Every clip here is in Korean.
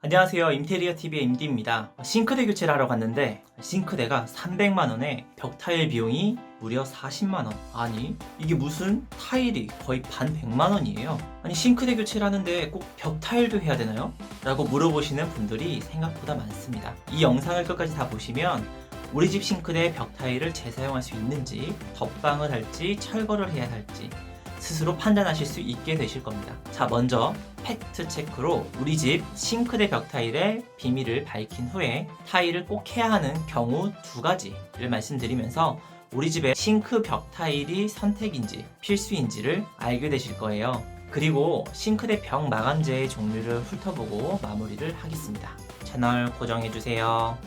안녕하세요. 인테리어TV의 임디입니다. 싱크대 교체를 하러 갔는데 싱크대가 300만원에 벽 타일 비용이 무려 40만원. 아니 이게 무슨 타일이 거의 반 100만원이에요. 아니 싱크대 교체를 하는데 꼭 벽 타일도 해야 되나요? 라고 물어보시는 분들이 생각보다 많습니다. 이 영상을 끝까지 다 보시면 우리 집 싱크대 벽 타일을 재사용할 수 있는지, 덧방을 할지 철거를 해야 할지 스스로 판단하실 수 있게 되실 겁니다. 자, 먼저 팩트 체크로 우리 집 싱크대 벽 타일의 비밀을 밝힌 후에 타일을 꼭 해야 하는 경우 두 가지를 말씀드리면서 우리 집의 싱크 벽 타일이 선택인지 필수인지를 알게 되실 거예요. 그리고 싱크대 벽 마감재의 종류를 훑어보고 마무리를 하겠습니다. 채널 고정해주세요.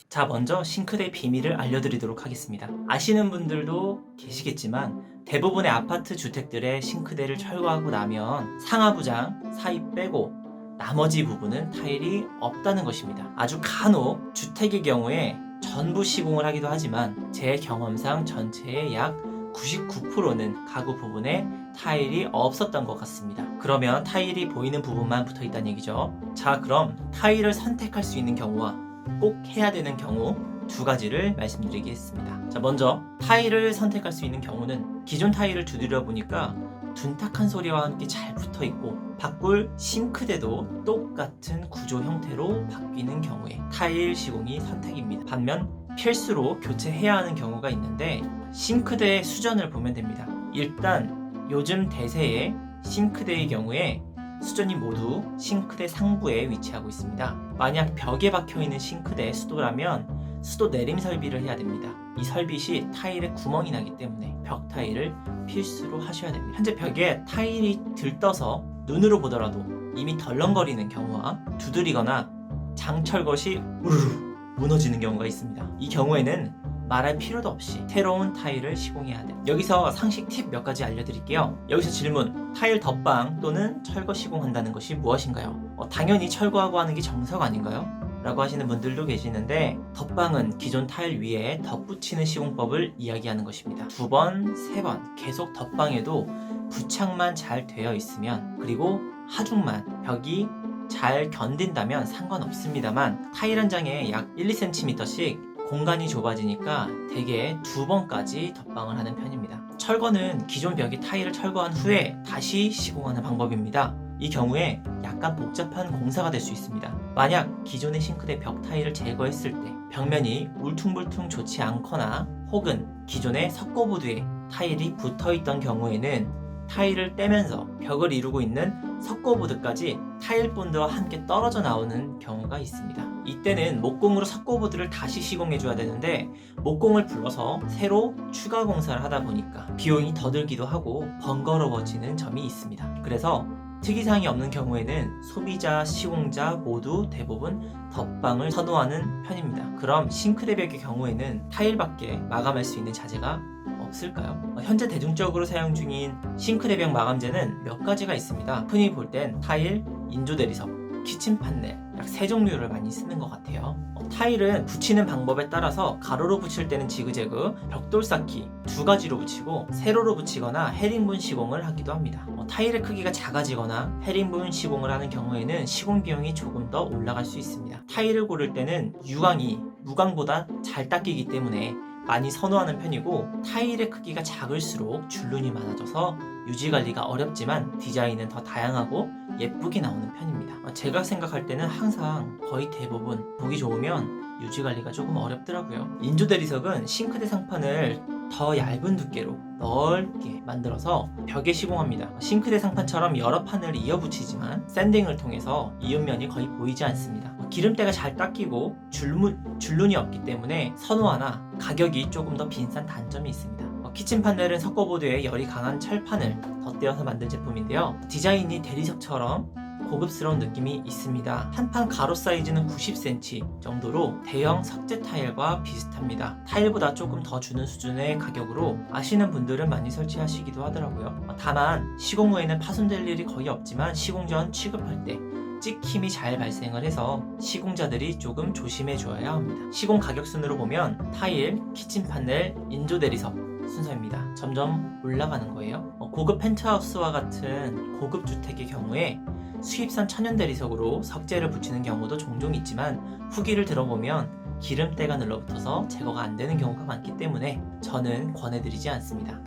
자, 먼저 싱크대 비밀을 알려드리도록 하겠습니다. 아시는 분들도 계시겠지만 대부분의 아파트 주택들의 싱크대를 철거하고 나면 상하부장 사이 빼고 나머지 부분은 타일이 없다는 것입니다. 아주 간혹 주택의 경우에 전부 시공을 하기도 하지만 제 경험상 전체의 약 99%는 가구 부분에 타일이 없었던 것 같습니다. 그러면 타일이 보이는 부분만 붙어 있다는 얘기죠. 자, 그럼 타일을 선택할 수 있는 경우와 꼭 해야 되는 경우 두 가지를 말씀드리겠습니다. 자, 먼저 타일을 선택할 수 있는 경우는 기존 타일을 두드려 보니까 둔탁한 소리와 함께 잘 붙어 있고 바꿀 싱크대도 똑같은 구조 형태로 바뀌는 경우에 타일 시공이 선택입니다. 반면 필수로 교체해야 하는 경우가 있는데 싱크대의 수전을 보면 됩니다. 일단 요즘 대세의 싱크대의 경우에 수전이 모두 싱크대 상부에 위치하고 있습니다. 만약 벽에 박혀있는 싱크대 수도라면 수도 내림 설비를 해야 됩니다. 이 설비 시 타일에 구멍이 나기 때문에 벽 타일을 필수로 하셔야 됩니다. 현재 벽에 타일이 들떠서 눈으로 보더라도 이미 덜렁거리는 경우와 두드리거나 장철거 시 우르르 무너지는 경우가 있습니다. 이 경우에는 말할 필요도 없이 새로운 타일을 시공해야 돼요. 여기서 상식 팁 몇 가지 알려드릴게요. 여기서 질문, 타일 덧방 또는 철거 시공한다는 것이 무엇인가요? 당연히 철거하고 하는 게 정석 아닌가요? 라고 하시는 분들도 계시는데 덧방은 기존 타일 위에 덧붙이는 시공법을 이야기하는 것입니다. 2번, 3번 계속 덧방해도 부착만 잘 되어 있으면 그리고 하중만 벽이 잘 견딘다면 상관없습니다만 타일 한 장에 약 1, 2cm씩 공간이 좁아지니까 대개 2번까지 덧방을 하는 편입니다. 철거는 기존 벽에 타일을 철거한 후에 다시 시공하는 방법입니다. 이 경우에 약간 복잡한 공사가 될 수 있습니다. 만약 기존의 싱크대 벽 타일을 제거했을 때 벽면이 울퉁불퉁 좋지 않거나 혹은 기존의 석고보드에 타일이 붙어있던 경우에는 타일을 떼면서 벽을 이루고 있는 석고보드까지 타일 본드와 함께 떨어져 나오는 경우가 있습니다. 이때는 목공으로 석고보드를 다시 시공해줘야 되는데 목공을 불러서 새로 추가 공사를 하다 보니까 비용이 더 들기도 하고 번거로워지는 점이 있습니다. 그래서 특이사항이 없는 경우에는 소비자, 시공자 모두 대부분 덧방을 선호하는 편입니다. 그럼 싱크대 벽의 경우에는 타일밖에 마감할 수 있는 자재가 없을까요? 현재 대중적으로 사용 중인 싱크대 벽 마감재는 몇 가지가 있습니다. 흔히 볼 땐 타일, 인조 대리석, 키친 판넬 약 3종류를 많이 쓰는 것 같아요. 타일은 붙이는 방법에 따라서 가로로 붙일 때는 지그재그, 벽돌 쌓기 2가지로 붙이고 세로로 붙이거나 헤링분 시공을 하기도 합니다. 타일의 크기가 작아지거나 헤링분 시공을 하는 경우에는 시공 비용이 조금 더 올라갈 수 있습니다. 타일을 고를 때는 유광이 무광보다 잘 닦이기 때문에 많이 선호하는 편이고 타일의 크기가 작을수록 줄눈이 많아져서 유지관리가 어렵지만 디자인은 더 다양하고 예쁘게 나오는 편입니다. 제가 생각할 때는 항상 거의 대부분 보기 좋으면 유지관리가 조금 어렵더라고요. 인조 대리석은 싱크대 상판을 더 얇은 두께로 넓게 만들어서 벽에 시공합니다. 싱크대 상판처럼 여러 판을 이어붙이지만 샌딩을 통해서 이음면이 거의 보이지 않습니다. 기름때가 잘 닦이고 줄눈이 없기 때문에 선호하나 가격이 조금 더 비싼 단점이 있습니다. 키친 판넬은 석고보드에 열이 강한 철판을 덧대어서 만든 제품인데요. 디자인이 대리석처럼 고급스러운 느낌이 있습니다. 한 판 가로 사이즈는 90cm 정도로 대형 석재 타일과 비슷합니다. 타일보다 조금 더 주는 수준의 가격으로 아시는 분들은 많이 설치하시기도 하더라고요. 다만 시공 후에는 파손될 일이 거의 없지만 시공 전 취급할 때 찍힘이 잘 발생을 해서 시공자들이 조금 조심해 줘야 합니다. 시공 가격 순으로 보면 타일, 키친 판넬, 인조 대리석 순서입니다. 점점 올라가는 거예요. 고급 펜트하우스와 같은 고급 주택의 경우에 수입산 천연 대리석으로 석재를 붙이는 경우도 종종 있지만 후기를 들어보면 기름때가 눌러붙어서 제거가 안 되는 경우가 많기 때문에 저는 권해드리지 않습니다.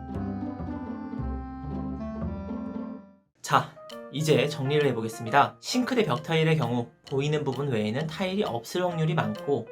자, 이제 정리를 해보겠습니다. 싱크대 벽 타일의 경우 보이는 부분 외에는 타일이 없을 확률이 많고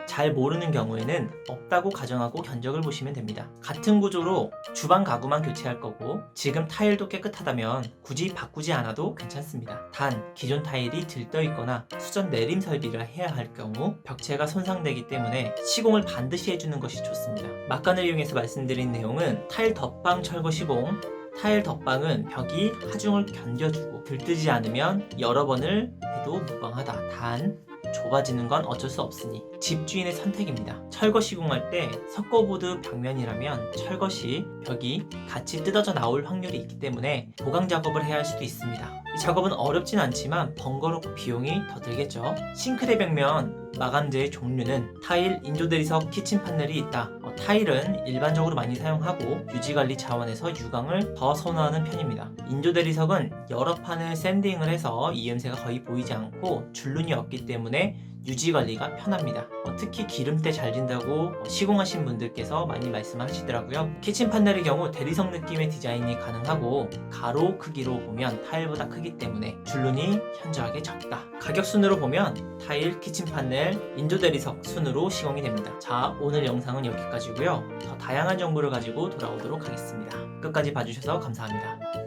잘 모르는 경우에는 없다고 가정하고 견적을 보시면 됩니다. 같은 구조로 주방 가구만 교체할 거고 지금 타일도 깨끗하다면 굳이 바꾸지 않아도 괜찮습니다. 단 기존 타일이 들떠 있거나 수전 내림 설비를 해야 할 경우 벽체가 손상되기 때문에 시공을 반드시 해주는 것이 좋습니다. 막간을 이용해서 말씀드린 내용은 타일 덧방 철거 시공. 타일 덧방은 벽이 하중을 견뎌주고 들뜨지 않으면 여러 번을 해도 무방하다. 단 좁아지는 건 어쩔 수 없으니 집주인의 선택입니다. 철거 시공할 때 석고보드 벽면이라면 철거 시 벽이 같이 뜯어져 나올 확률이 있기 때문에 보강 작업을 해야 할 수도 있습니다. 이 작업은 어렵진 않지만 번거롭고 비용이 더 들겠죠. 싱크대 벽면 마감재의 종류는 타일, 인조대리석, 키친 판넬이 있다. 타일은 일반적으로 많이 사용하고 유지관리 차원에서 유광을 더 선호하는 편입니다. 인조대리석은 여러 판을 샌딩을 해서 이음새가 거의 보이지 않고 줄눈이 없기 때문에 유지관리가 편합니다. 특히 기름때 잘 진다고 시공하신 분들께서 많이 말씀하시더라고요. 키친 판넬의 경우 대리석 느낌의 디자인이 가능하고 가로 크기로 보면 타일보다 크기 때문에 줄눈이 현저하게 적다. 가격 순으로 보면 타일, 키친 판넬, 인조대리석 순으로 시공이 됩니다. 자, 오늘 영상은 여기까지고요. 더 다양한 정보를 가지고 돌아오도록 하겠습니다. 끝까지 봐주셔서 감사합니다.